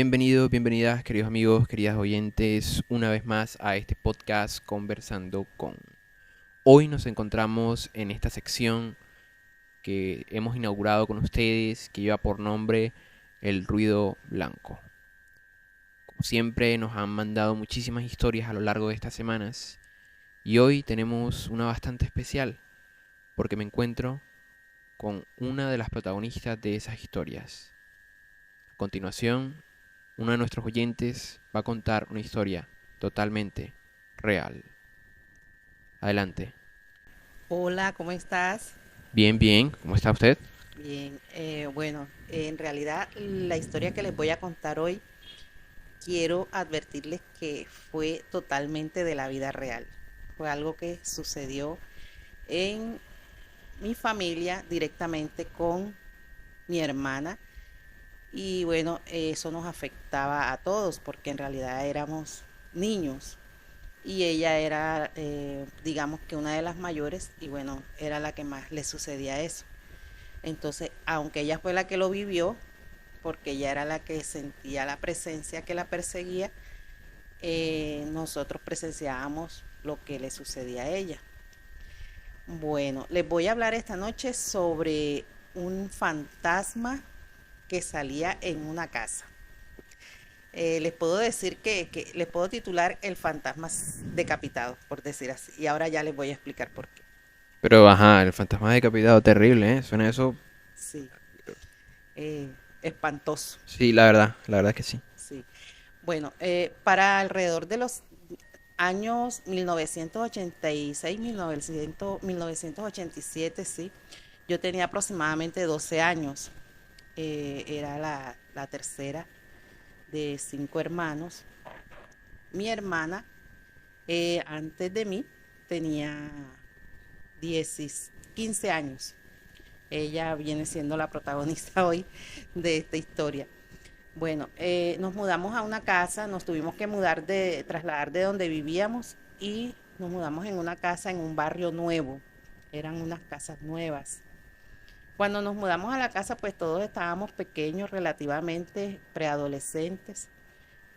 Bienvenidos, bienvenidas, queridos amigos, queridas oyentes, una vez más a este podcast Conversando con. Hoy nos encontramos en esta sección que hemos inaugurado con ustedes, que lleva por nombre El Ruido Blanco. Como siempre, nos han mandado muchísimas historias a lo largo de estas semanas y hoy tenemos una bastante especial porque me encuentro con una de las protagonistas de esas historias. A continuación, uno de nuestros oyentes va a contar una historia totalmente real. Adelante. Hola, ¿cómo estás? Bien, bien. ¿Cómo está usted? Bien, en realidad la historia que les voy a contar hoy, quiero advertirles que fue totalmente de la vida real. Fue algo que sucedió en mi familia directamente con mi hermana y bueno, eso nos afectaba a todos porque en realidad éramos niños y ella era, digamos que una de las mayores y bueno, era la que más le sucedía eso. Entonces, aunque ella fue la que lo vivió, porque ella era la que sentía la presencia que la perseguía, nosotros presenciábamos lo que le sucedía a ella. Bueno, les voy a hablar esta noche sobre un fantasma que salía en una casa. Les puedo decir que les puedo titular El fantasma decapitado, por decir así. Y ahora ya les voy a explicar por qué. Pero, ajá, el fantasma decapitado, terrible, ¿eh? Suena eso. Sí, eh, espantoso. Sí, la verdad es que sí. Sí. Bueno, para alrededor de los años 1986, 1987, sí, yo tenía aproximadamente 12 años. Era la tercera de 5 hermanos. Mi hermana, antes de mí, tenía 15 años. Ella viene siendo la protagonista hoy de esta historia. Bueno, nos mudamos a una casa, nos tuvimos que trasladar de donde vivíamos y nos mudamos en una casa en un barrio nuevo. Eran unas casas nuevas. Cuando nos mudamos a la casa, pues todos estábamos pequeños, relativamente preadolescentes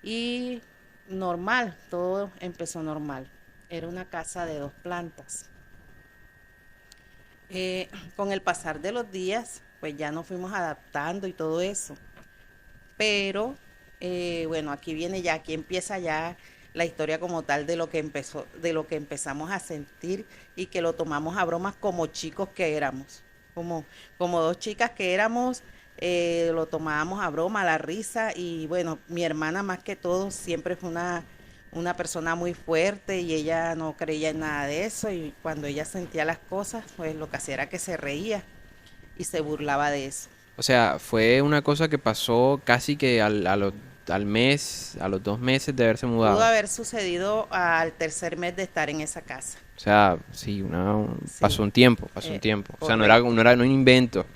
y normal, todo empezó normal. Era una casa de 2 plantas. Con el pasar de los días, pues ya nos fuimos adaptando y todo eso. Pero bueno, aquí empieza ya la historia como tal de lo que empezó, de lo que empezamos a sentir y que lo tomamos a bromas como chicos que éramos, como dos chicas que éramos, lo tomábamos a broma, a la risa y bueno, mi hermana más que todo siempre fue una persona muy fuerte y ella no creía en nada de eso y cuando ella sentía las cosas, pues lo que hacía era que se reía y se burlaba de eso. O sea, fue una cosa que pasó casi que al mes, a los 2 meses de haberse Pudo mudado. haber sucedido al tercer mes de estar en esa casa. O sea, sí, pasó Sí, un tiempo, pasó un tiempo. O sea, correcto, no era un invento.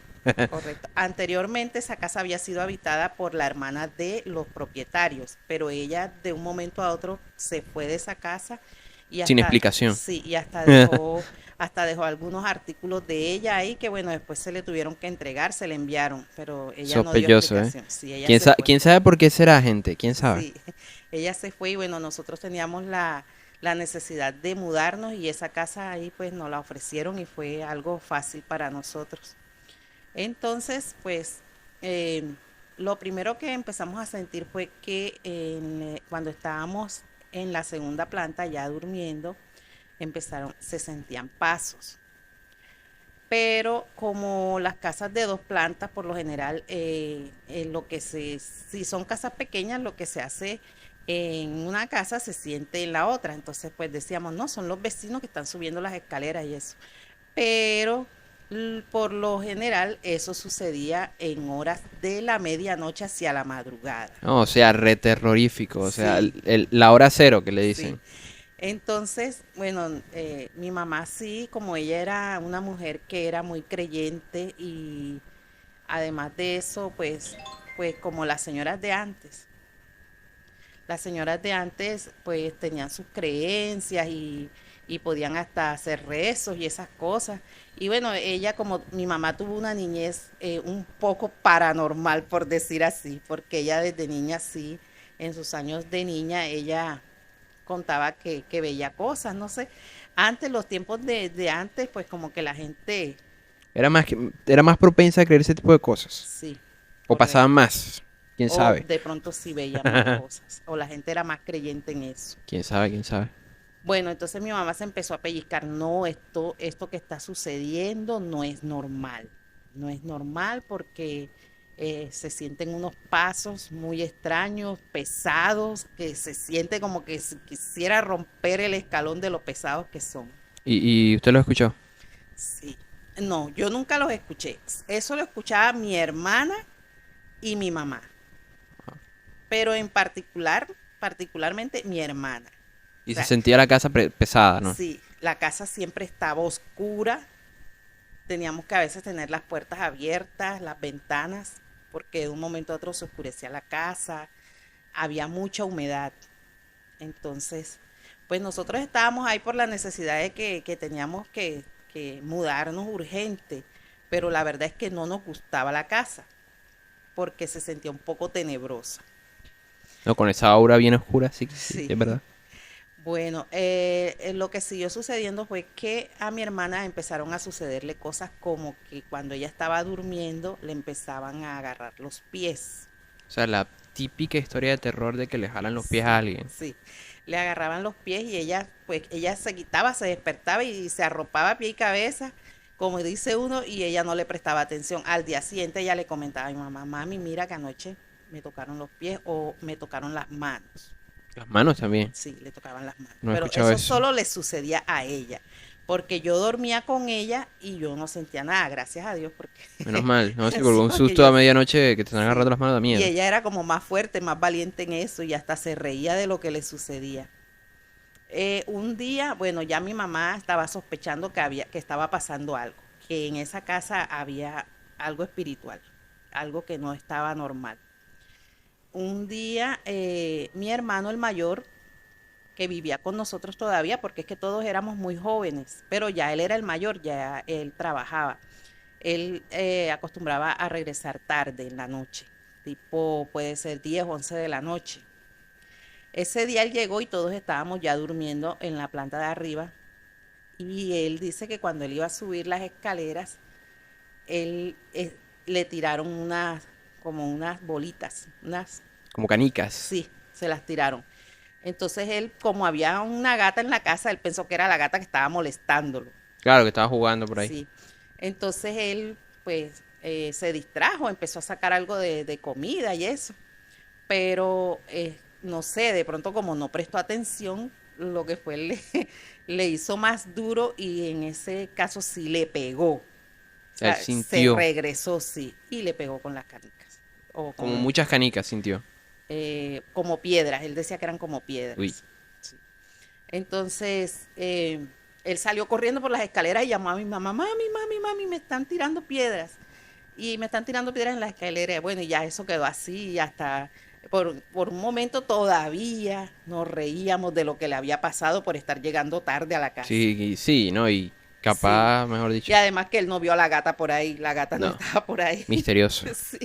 correcto. Anteriormente esa casa había sido habitada por la hermana de los propietarios, pero ella de un momento a otro se fue de esa casa y Sin hasta, explicación. sí, y hasta dejó algunos artículos de ella ahí que bueno, después se le tuvieron que entregar, se le enviaron, pero ella no dio Sospechoso, ¿eh? explicación. Sí, ella se fue. ¿Quién sabe por qué será, gente? ¿Quién sabe? Sí, ella se fue y bueno, nosotros teníamos la necesidad de mudarnos y esa casa ahí pues nos la ofrecieron y fue algo fácil para nosotros. Entonces, pues lo primero que empezamos a sentir fue que cuando estábamos en la segunda planta ya durmiendo, se sentían pasos. Pero como las casas de 2 plantas, por lo general, si son casas pequeñas, lo que se hace en una casa se siente en la otra. Entonces, pues decíamos, no, son los vecinos que están subiendo las escaleras y eso. Pero por lo general, eso sucedía en horas de la medianoche hacia la madrugada. No, o sea, re terrorífico. O sea, Sí, la hora cero que le sí. dicen. Entonces, bueno, mi mamá sí, como ella era una mujer que era muy creyente y además de eso, pues como las señoras de antes pues tenían sus creencias y y podían hasta hacer rezos y esas cosas. Y bueno, ella como mi mamá tuvo una niñez un poco paranormal, por decir así, porque ella desde niña sí, en sus años de niña, ella contaba que veía cosas, no sé. Antes, los tiempos de antes, pues como que la gente, Era más propensa a creer ese tipo de cosas. sí, O pasaban correcto. más. ¿Quién O sabe? de pronto sí veía más cosas, o la gente era más creyente en eso. ¿Quién sabe? ¿Quién sabe? Bueno, entonces mi mamá se empezó a pellizcar, no, esto que está sucediendo no es normal, no es normal porque se sienten unos pasos muy extraños, pesados, que se siente como que si quisiera romper el escalón de lo pesados que son. ¿Y usted lo escuchó? Sí, no, yo nunca los escuché, eso lo escuchaba mi hermana y mi mamá, pero en particular, particularmente mi hermana. O Y se sea, sentía la casa pesada, ¿no? sí, la casa siempre estaba oscura. Teníamos que a veces tener las puertas abiertas, las ventanas, porque de un momento a otro se oscurecía la casa, había mucha humedad. Entonces, pues nosotros estábamos ahí por la necesidad de que teníamos que mudarnos urgente, pero la verdad es que no nos gustaba la casa, porque se sentía un poco tenebrosa. No, con esa aura bien oscura, sí, sí, Sí. es verdad. Bueno, lo que siguió sucediendo fue que a mi hermana empezaron a sucederle cosas como que cuando ella estaba durmiendo le empezaban a agarrar los pies. O sea, la típica historia de terror de que le jalan los pies a Sí, alguien. sí. Le agarraban los pies y ella, pues, ella se quitaba, se despertaba y se arropaba pie y cabeza, como dice uno, y ella no le prestaba atención. Al día siguiente ella le comentaba a mi mamá, mami, mira que anoche me tocaron los pies o me tocaron las manos. Las manos también. Sí, le tocaban las manos. No he Pero escuchado eso eso. solo le sucedía a ella, porque yo dormía con ella y yo no sentía nada, gracias a Dios, porque Menos mal. No, si por sí, un porque susto yo a medianoche que te están sí. agarrando las manos da Y miedo. ella era como más fuerte, más valiente en eso y hasta se reía de lo que le sucedía. Un día, bueno, ya mi mamá estaba sospechando que estaba pasando algo, que en esa casa había algo espiritual, algo que no estaba normal. Un día, mi hermano el mayor que vivía con nosotros todavía, porque es que todos éramos muy jóvenes, pero ya él era el mayor, ya él trabajaba. Él acostumbraba a regresar tarde en la noche, tipo puede ser 10 o 11 de la noche. Ese día él llegó y todos estábamos ya durmiendo en la planta de arriba y él dice que cuando él iba a subir las escaleras, él le tiraron como unas bolitas, Como canicas. sí, se las tiraron. Entonces él, como había una gata en la casa, él pensó que era la gata que estaba molestándolo. Claro, que estaba jugando por ahí. Sí. Entonces él, pues, se distrajo, empezó a sacar algo de comida y eso. Pero, no sé, de pronto como no prestó atención, lo que fue le hizo más duro y en ese caso sí le pegó. O Él sea, se sintió. regresó, sí, y le pegó con las canicas. O Como con, muchas canicas sintió. como piedras, él decía que eran como Uy. piedras. Sí. Entonces, él salió corriendo por las escaleras y llamó a mi mamá, mami, mami, mami, me están tirando piedras. Y me están tirando piedras en las escaleras. Bueno, y ya eso quedó así, y hasta por un momento todavía nos reíamos de lo que le había pasado por estar llegando tarde a la casa. Sí, sí, ¿no? Y Sí. capaz, mejor Y dicho. además que él no vio a la gata por ahí, la gata no No, estaba por ahí. misterioso. Sí.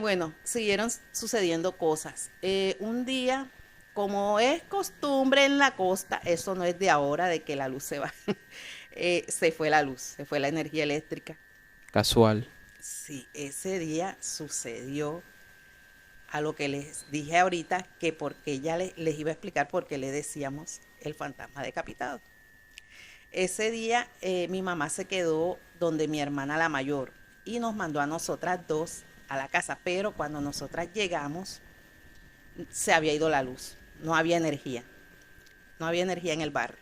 Bueno, siguieron sucediendo cosas. Un día, como es costumbre en la costa, eso no es de ahora, de que la luz se va, se fue la luz, se fue la energía eléctrica. Casual. Sí, ese día sucedió a lo que les dije ahorita, que porque ya les iba a explicar por qué le decíamos el fantasma decapitado. Ese día mi mamá se quedó donde mi hermana la mayor y nos mandó a nosotras dos a la casa, pero cuando nosotras llegamos se había ido la luz, no había energía, no había energía en el barrio.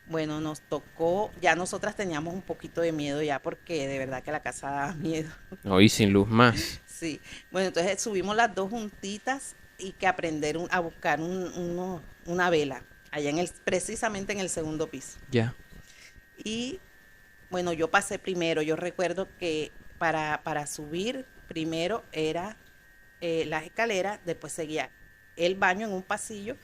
Bueno, nos tocó, ya nosotras teníamos un poquito de miedo ya porque de verdad que la casa daba miedo. Hoy sin luz más. Sí, bueno, entonces subimos las dos juntitas y que aprender a buscar una vela allá precisamente en el segundo piso. Ya. Y bueno, yo pasé primero, yo recuerdo que para subir primero era las escaleras, después seguía el baño en un pasillo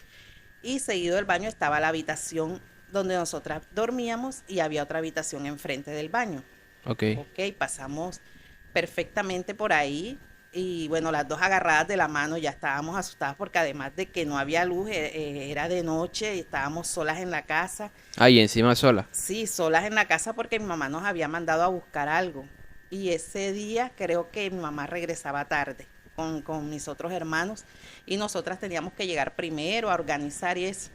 y seguido del baño estaba la habitación donde nosotras dormíamos y había otra habitación enfrente del baño. Ok. Ok, pasamos perfectamente por ahí y bueno, las dos agarradas de la mano ya estábamos asustadas porque además de que no había luz, era de noche y estábamos solas en la casa. Ah, y encima sola. Sí, solas en la casa porque mi mamá nos había mandado a buscar algo. Y ese día creo que mi mamá regresaba tarde con mis otros hermanos y nosotras teníamos que llegar primero a organizar y eso.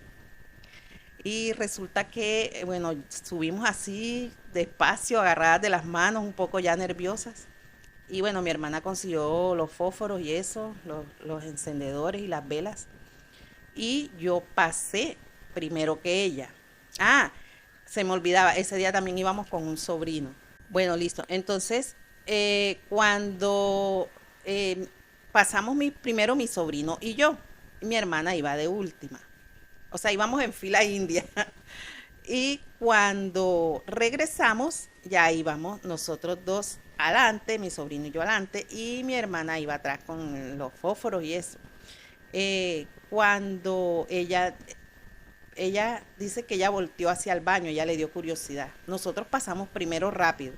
Y resulta que, bueno, subimos así despacio, agarradas de las manos, un poco ya nerviosas. Y bueno, mi hermana consiguió los fósforos y eso, los encendedores y las velas. Y yo pasé primero que ella. Ah, se me olvidaba, ese día también íbamos con un sobrino. Bueno, listo. Entonces, cuando pasamos primero mi sobrino y yo, mi hermana iba de última. O sea, íbamos en fila india. Y cuando regresamos, ya íbamos nosotros dos adelante, mi sobrino y yo adelante, y mi hermana iba atrás con los fósforos y eso. Cuando ella dice que ella volteó hacia el baño, ella le dio curiosidad. Nosotros pasamos primero rápido,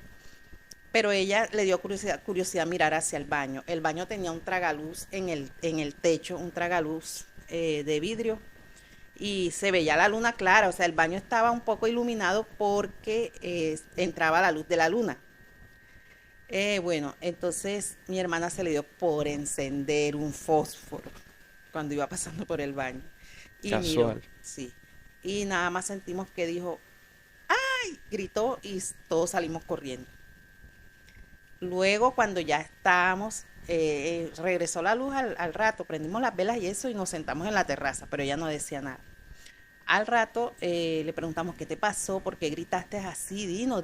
pero ella le dio curiosidad mirar hacia el baño. El baño tenía un tragaluz en el techo, un tragaluz de vidrio y se veía la luna clara, o sea, el baño estaba un poco iluminado porque entraba la luz de la luna. Bueno, entonces mi hermana se le dio por encender un fósforo cuando iba pasando por el baño. Y miró, Casual. sí. Y nada más sentimos que dijo, gritó y todos salimos corriendo. Luego, cuando ya estábamos, regresó la luz al rato, prendimos las velas y eso y nos sentamos en la terraza, pero ella no decía nada. Al rato le preguntamos, ¿qué te pasó? ¿Por qué gritaste así? Dinos,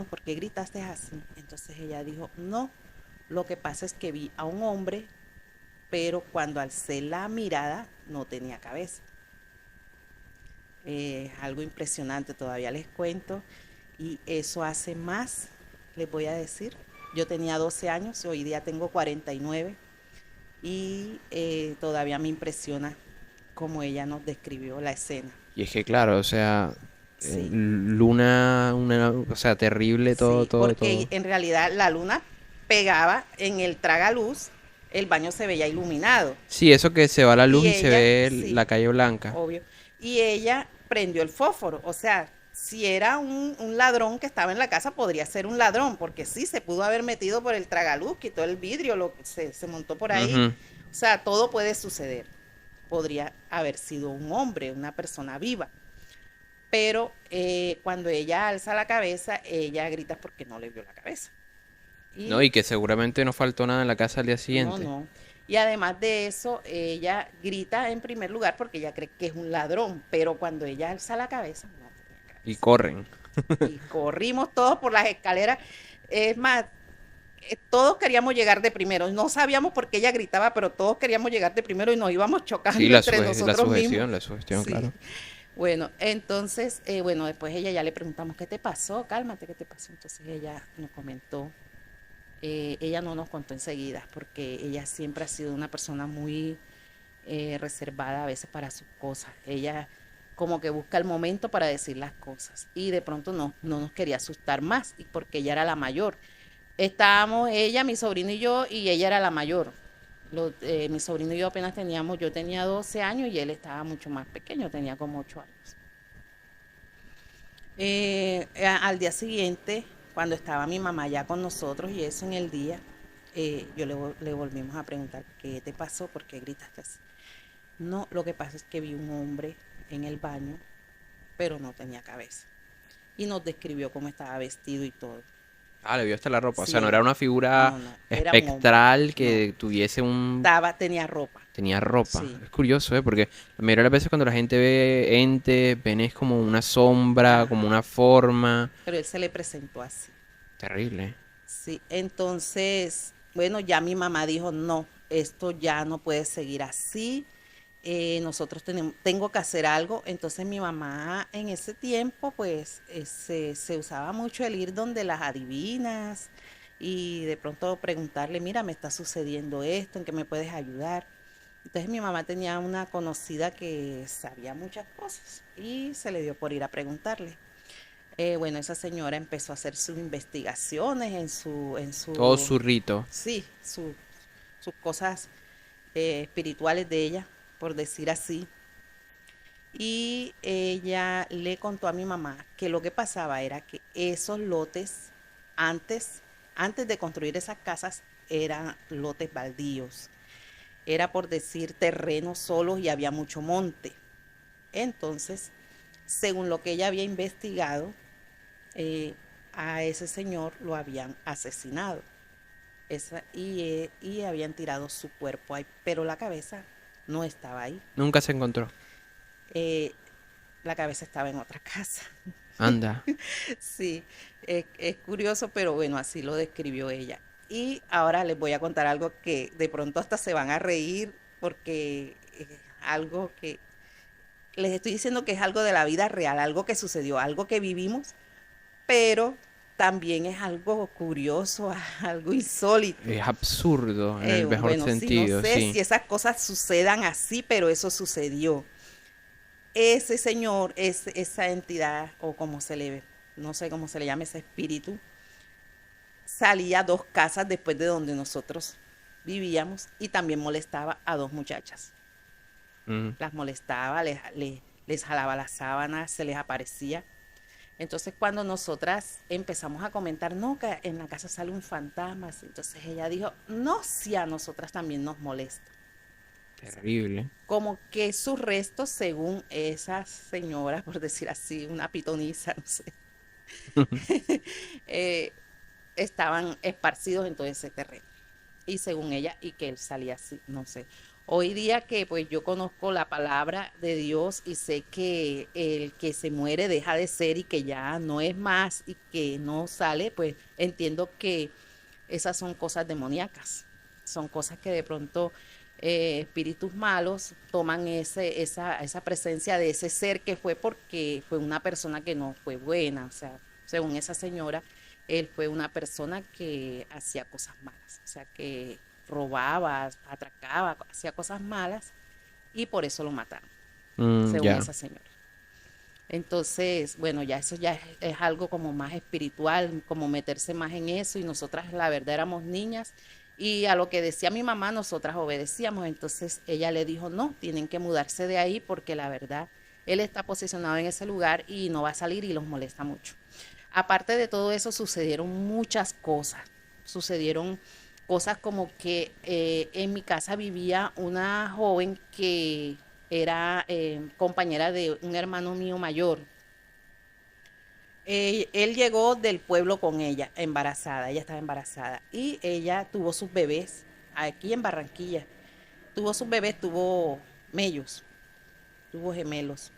¿por qué gritaste así? Entonces ella dijo, no, lo que pasa es que vi a un hombre, pero cuando alcé la mirada no tenía cabeza. Algo impresionante, todavía les cuento. Y eso hace más, les voy a decir. Yo tenía 12 años, hoy día tengo 49 y todavía me impresiona cómo ella nos describió la escena. Y es que claro, o sea, Sí, luna, o sea, terrible todo, sí, todo, porque todo. en realidad la luna pegaba en el tragaluz, el baño se veía iluminado. Sí, eso que se va la luz Y y se ella, ve sí, la calle blanca. obvio. Y ella prendió el fósforo. O sea, si era un ladrón que estaba en la casa, podría ser un ladrón, porque sí, se pudo haber metido por el tragaluz, quitó el vidrio, se montó por ahí. Ujú. O sea, todo puede suceder. Podría haber sido un hombre, una persona viva. Pero cuando ella alza la cabeza, ella grita porque no le vio la cabeza. No, Y y que seguramente no faltó nada en la casa al día no, siguiente. no. Y además de eso, ella grita en primer lugar porque ella cree que es un ladrón, pero cuando ella alza la cabeza, no tenía Y cabeza. corren. Y corrimos todos por las escaleras. Es más, todos queríamos llegar de primero. No sabíamos por qué ella gritaba, pero todos queríamos llegar de primero y nos íbamos Sí, chocando entre nosotros mismos. la sugestión, Sí. claro. Bueno, entonces, bueno, después ella ya le preguntamos, ¿qué te pasó? Cálmate, ¿qué te pasó? Entonces ella nos comentó, ella no nos contó enseguida, porque ella siempre ha sido una persona muy reservada a veces para sus cosas. Ella como que busca el momento para decir las cosas y de pronto no nos quería asustar más, y porque ella era la mayor. Estábamos ella, mi sobrino y yo, y ella era la mayor. Mi sobrino y yo apenas teníamos, yo tenía 12 años y él estaba mucho más pequeño, tenía como 8 años. Al día siguiente, cuando estaba mi mamá ya con nosotros y eso en el día, yo le volvimos a preguntar, ¿qué te pasó? ¿Por qué gritaste así? No, lo que pasa es que vi un hombre en el baño, pero no tenía cabeza. Y nos describió cómo estaba vestido y todo. Ah, le vio hasta la ropa. O sea, no Sí, era una figura no, no, era un hombre. espectral No, que tuviese un... tenía ropa. Tenía ropa. Sí, Es curioso, ¿eh? Porque la mayoría de las veces cuando la gente ve ente, ven es como una sombra, como ajá. una forma. Pero él se le presentó así. Terrible, ¿eh? Sí, entonces, bueno, ya mi mamá dijo, no, esto ya no puede seguir así, nosotros tengo que hacer algo. Entonces mi mamá en ese tiempo, pues, se usaba mucho el ir donde las adivinas y de pronto preguntarle, mira, me está sucediendo esto, ¿en qué me puedes ayudar? Entonces mi mamá tenía una conocida que sabía muchas cosas y se le dio por ir a preguntarle. Bueno, esa señora empezó a hacer sus investigaciones Todo su rito. sí, sus cosas espirituales de ella, por decir así. Y ella le contó a mi mamá que lo que pasaba era que esos lotes, antes, antes de construir esas casas, eran lotes baldíos. Era por decir terrenos solos y había mucho monte. Entonces, según lo que ella había investigado, eh, a ese señor lo habían asesinado. Y habían tirado su cuerpo ahí, pero la cabeza no estaba ahí. Nunca se encontró. Eh, la cabeza estaba en otra casa. Anda. Sí, es curioso, pero bueno, así lo describió ella. Y ahora les voy a contar algo que de pronto hasta se van a reír porque es algo que les estoy diciendo que es algo de la vida real, algo que sucedió, algo que vivimos, pero también es algo curioso, algo insólito. Es absurdo en el mejor Bueno, sí, no sentido, sé sí. si esas cosas sucedan así, pero eso sucedió. Ese señor, esa entidad, o como se le, no sé cómo se le llama ese espíritu, salía a dos casas después de donde nosotros vivíamos y también molestaba a dos muchachas. Mm. Las molestaba, les jalaba las sábanas, se les aparecía. Entonces cuando nosotras empezamos a comentar, no, que en la casa sale un fantasma, entonces ella dijo, no, si a nosotras también nos molesta. O sea, Terrible. como que sus restos, según esa señora, por decir así, una pitonisa, no sé, eh, estaban esparcidos en todo ese terreno. Y según ella, y que él salía así, no sé. Hoy día que pues yo conozco la palabra de Dios y sé que el que se muere deja de ser y que ya no es más y que no sale, pues entiendo que esas son cosas demoníacas. Son cosas que de pronto espíritus malos toman esa presencia de ese ser que fue porque fue una persona que no fue buena. O sea, según esa señora, él fue una persona que hacía cosas malas. O sea, que robaba, atracaba, hacía cosas malas y por eso lo mataron, Mm, según ya. esa señora. Entonces, bueno, ya eso ya es algo como más espiritual, como meterse más en eso y nosotras la verdad éramos niñas y a lo que decía mi mamá nosotras obedecíamos. Entonces ella le dijo, no, tienen que mudarse de ahí porque la verdad él está posicionado en ese lugar y no va a salir y los molesta mucho. Aparte de todo eso sucedieron muchas cosas, sucedieron cosas como que en mi casa vivía una joven que era compañera de un hermano mío mayor. Él llegó del pueblo con ella, embarazada, ella estaba embarazada, y ella tuvo sus bebés aquí en Barranquilla. Tuvo sus bebés, tuvo mellos, tuvo gemelos.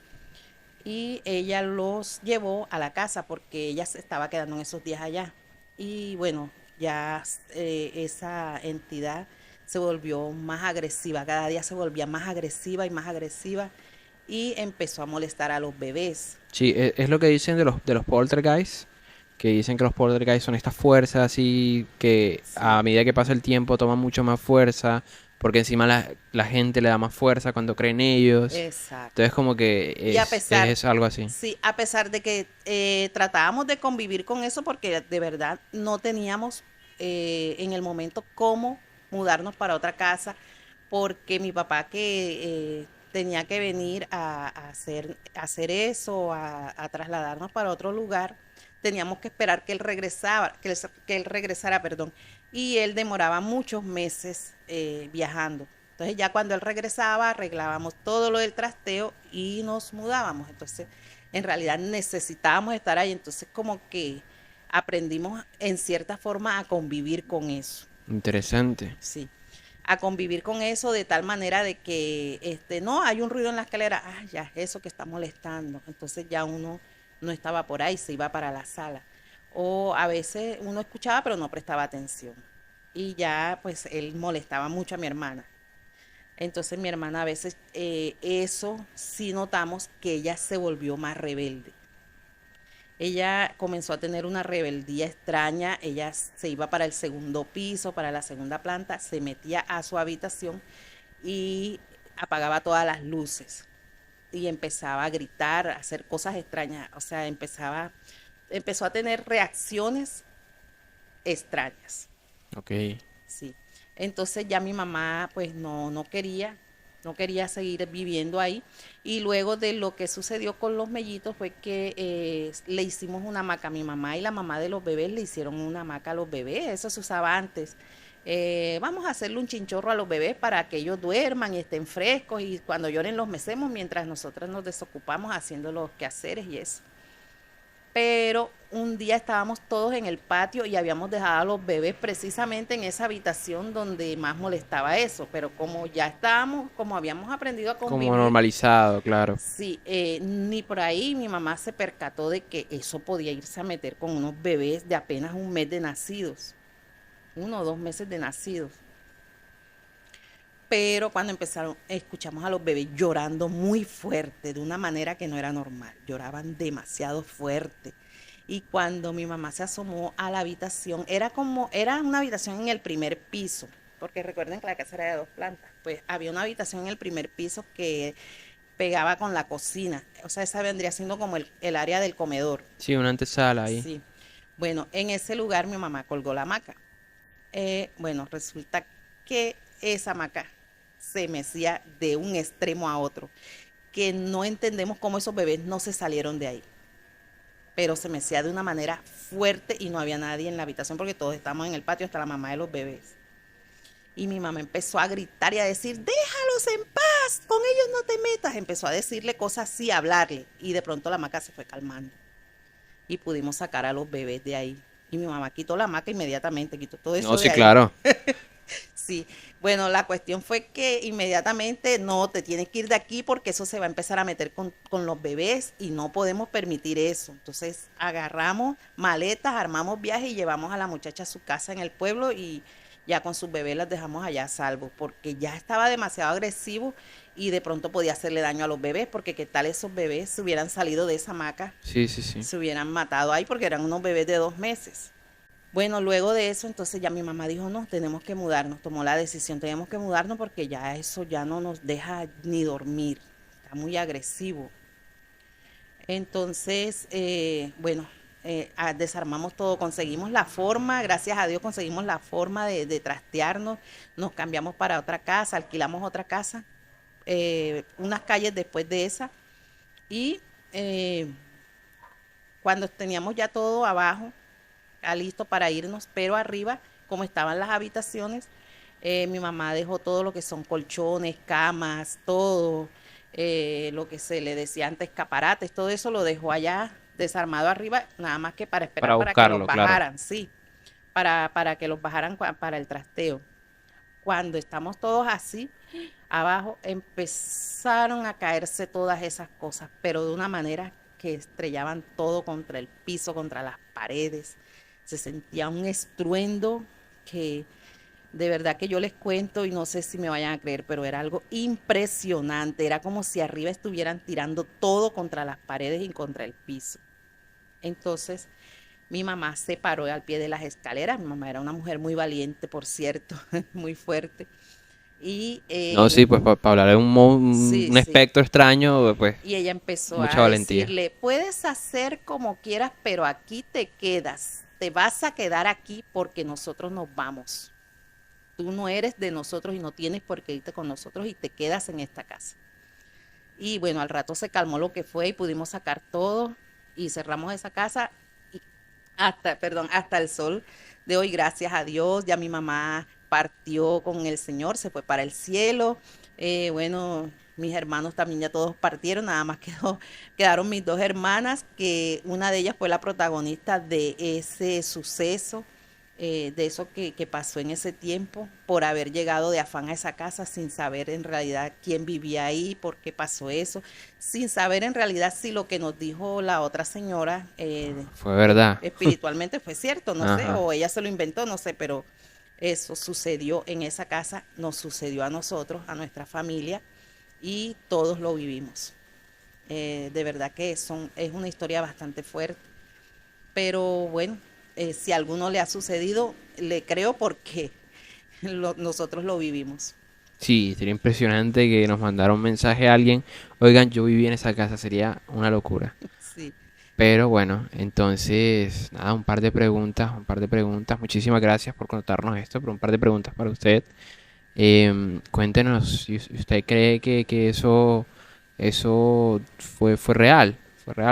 Y ella los llevó a la casa porque ella se estaba quedando en esos días allá. Y bueno, ya esa entidad se volvió más agresiva, cada día se volvía más agresiva y más agresiva y empezó a molestar a los bebés. Sí, es lo que dicen de los poltergeists, que dicen que los poltergeists son estas fuerzas así que a Sí, medida que pasa el tiempo toman mucho más fuerza, porque encima la gente le da más fuerza cuando creen ellos. exacto. Entonces como que Y a pesar, es algo así. sí, a pesar de que tratábamos de convivir con eso porque de verdad no teníamos en el momento cómo mudarnos para otra casa, porque mi papá que tenía que venir a hacer eso, a trasladarnos para otro lugar, teníamos que esperar que él regresara, que él regresara, perdón, y él demoraba muchos meses viajando. Entonces ya cuando él regresaba arreglábamos todo lo del trasteo y nos mudábamos. Entonces en realidad necesitábamos estar ahí. Entonces como que aprendimos en cierta forma a convivir con eso. Interesante. Sí, a convivir con eso de tal manera de que no hay un ruido en la escalera, ya es eso que está molestando. Entonces ya uno no estaba por ahí, se iba para la sala. O a veces uno escuchaba pero no prestaba atención. Y ya pues él molestaba mucho a mi hermana. Entonces mi hermana a veces eso sí notamos que ella se volvió más rebelde. Ella comenzó a tener una rebeldía extraña, ella se iba para el segundo piso, para la segunda planta, se metía a su habitación y apagaba todas las luces y empezaba a gritar, a hacer cosas extrañas, o sea, empezó a tener reacciones extrañas. Ok. Sí. Entonces ya mi mamá pues no quería seguir viviendo ahí. Y luego de lo que sucedió con los mellitos fue que le hicimos una hamaca. Mi mamá y la mamá de los bebés le hicieron una hamaca a los bebés. Eso se usaba antes. Vamos a hacerle un chinchorro a los bebés para que ellos duerman y estén frescos y cuando lloren los mecemos mientras nosotras nos desocupamos haciendo los quehaceres y eso. Pero un día estábamos todos en el patio y habíamos dejado a los bebés precisamente en esa habitación donde más molestaba eso, pero como ya estábamos, como habíamos aprendido a Como convivir, normalizado, claro. sí, ni por ahí mi mamá se percató de que eso podía irse a meter con unos bebés de apenas un mes de nacidos, 1 o 2 meses de nacidos. Pero cuando empezaron, escuchamos a los bebés llorando muy fuerte, de una manera que no era normal. Lloraban demasiado fuerte. Y cuando mi mamá se asomó a la habitación, era una habitación en el primer piso, porque recuerden que la casa era de 2 plantas. Pues había una habitación en el primer piso que pegaba con la cocina. O sea, esa vendría siendo como el área del comedor. Sí, una antesala ahí. Sí. Bueno, en ese lugar mi mamá colgó la hamaca. Bueno, resulta que esa hamaca se mecía de un extremo a otro, que no entendemos cómo esos bebés no se salieron de ahí, pero se mecía de una manera fuerte y no había nadie en la habitación porque todos estábamos en el patio, hasta la mamá de los bebés. Y mi mamá empezó a gritar y a decir, déjalos en paz, con ellos no te metas. Empezó a decirle cosas así, a hablarle, y de pronto la hamaca se fue calmando y pudimos sacar a los bebés de ahí. Y mi mamá quitó la hamaca inmediatamente, quitó todo No, eso sí, de ahí. claro. Sí, bueno, la cuestión fue que inmediatamente no, te tienes que ir de aquí porque eso se va a empezar a meter con los bebés y no podemos permitir eso. Entonces agarramos maletas, armamos viaje y llevamos a la muchacha a su casa en el pueblo y ya con sus bebés las dejamos allá a salvo porque ya estaba demasiado agresivo y de pronto podía hacerle daño a los bebés porque qué tal esos bebés se hubieran salido de esa hamaca, Sí, sí, sí. se hubieran matado ahí porque eran unos bebés de 2 meses. Bueno, luego de eso, entonces ya mi mamá dijo, no, tenemos que mudarnos, tomó la decisión, tenemos que mudarnos porque ya eso ya no nos deja ni dormir, está muy agresivo. Entonces, bueno, desarmamos todo, conseguimos la forma, gracias a Dios conseguimos la forma de trastearnos, nos cambiamos para otra casa, alquilamos otra casa, unas calles después de esa, y cuando teníamos ya todo abajo, listo para irnos, pero arriba, como estaban las habitaciones, mi mamá dejó todo lo que son colchones, camas, todo, lo que se le decía antes, escaparates, todo eso lo dejó allá desarmado arriba, nada más que para Para esperar para que los buscarlo, claro. bajaran, sí, para que los bajaran para el trasteo. Cuando estamos todos así, abajo empezaron a caerse todas esas cosas, pero de una manera que estrellaban todo contra el piso, contra las paredes. Se sentía un estruendo que de verdad que yo les cuento y no sé si me vayan a creer, pero era algo impresionante. Era como si arriba estuvieran tirando todo contra las paredes y contra el piso. Entonces, mi mamá se paró al pie de las escaleras. Mi mamá era una mujer muy valiente, por cierto, muy fuerte. Y No, sí, pues para hablar de sí, un sí. espectro extraño, pues Y ella empezó mucha a valentía. decirle, puedes hacer como quieras, pero aquí te quedas. Te vas a quedar aquí porque nosotros nos vamos. Tú no eres de nosotros y no tienes por qué irte con nosotros y te quedas en esta casa. Y bueno, al rato se calmó lo que fue y pudimos sacar todo y cerramos esa casa y hasta el sol de hoy, gracias a Dios, ya mi mamá partió con el Señor, se fue para el cielo. Bueno, mis hermanos también ya todos partieron, nada más quedaron mis 2 hermanas, que una de ellas fue la protagonista de ese suceso, de eso que pasó en ese tiempo, por haber llegado de afán a esa casa sin saber en realidad quién vivía ahí, por qué pasó eso, sin saber en realidad si lo que nos dijo la otra señora Fue verdad. espiritualmente fue cierto, no sé, Ajá. o ella se lo inventó, no sé, pero eso sucedió en esa casa, nos sucedió a nosotros, a nuestra familia, y todos lo vivimos. De verdad que es una historia bastante fuerte, pero bueno, si a alguno le ha sucedido, le creo porque nosotros lo vivimos. Sí, sería impresionante que nos mandara un mensaje a alguien. Oigan, yo viví en esa casa, sería una locura. Sí. Pero bueno, entonces, nada, un par de preguntas, un par de preguntas. Muchísimas gracias por contarnos esto, pero un par de preguntas para usted. Cuéntenos si usted cree que eso fue real,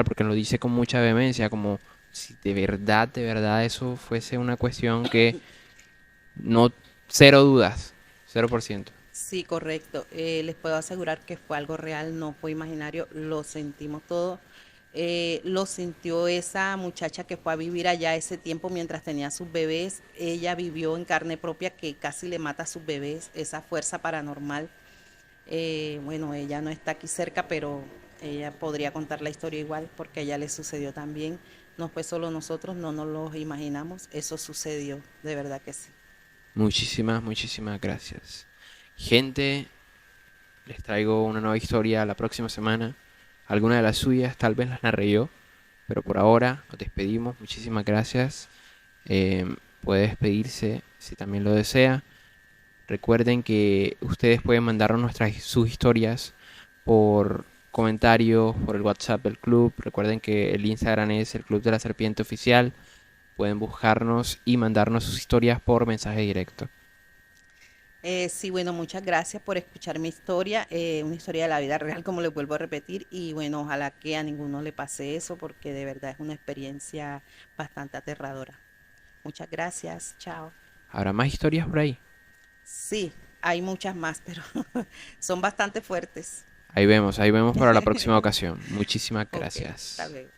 porque lo dice con mucha vehemencia, como si de verdad eso fuese una cuestión que no, cero dudas, 0%. Sí, correcto. Les puedo asegurar que fue algo real, no fue imaginario, lo sentimos todo. Lo sintió esa muchacha que fue a vivir allá ese tiempo mientras tenía sus bebés. Ella vivió en carne propia que casi le mata a sus bebés, esa fuerza paranormal. Bueno, ella no está aquí cerca, pero ella podría contar la historia igual porque a ella le sucedió también. No fue solo nosotros, no nos lo imaginamos, eso sucedió, de verdad que sí. Muchísimas gracias. Gente, les traigo una nueva historia la próxima semana. Alguna de las suyas tal vez las narré yo, pero por ahora nos despedimos. Muchísimas gracias. Puede despedirse si también lo desea. Recuerden que ustedes pueden mandarnos sus historias por comentarios, por el WhatsApp del club. Recuerden que el Instagram es el Club de la Serpiente Oficial. Pueden buscarnos y mandarnos sus historias por mensaje directo. Sí, bueno, muchas gracias por escuchar mi historia, una historia de la vida real, como les vuelvo a repetir, y bueno, ojalá que a ninguno le pase eso, porque de verdad es una experiencia bastante aterradora. Muchas gracias, chao. ¿Habrá más historias por ahí? Sí, hay muchas más, pero son bastante fuertes. Ahí vemos para la próxima ocasión. Muchísimas Ok, hasta gracias. luego.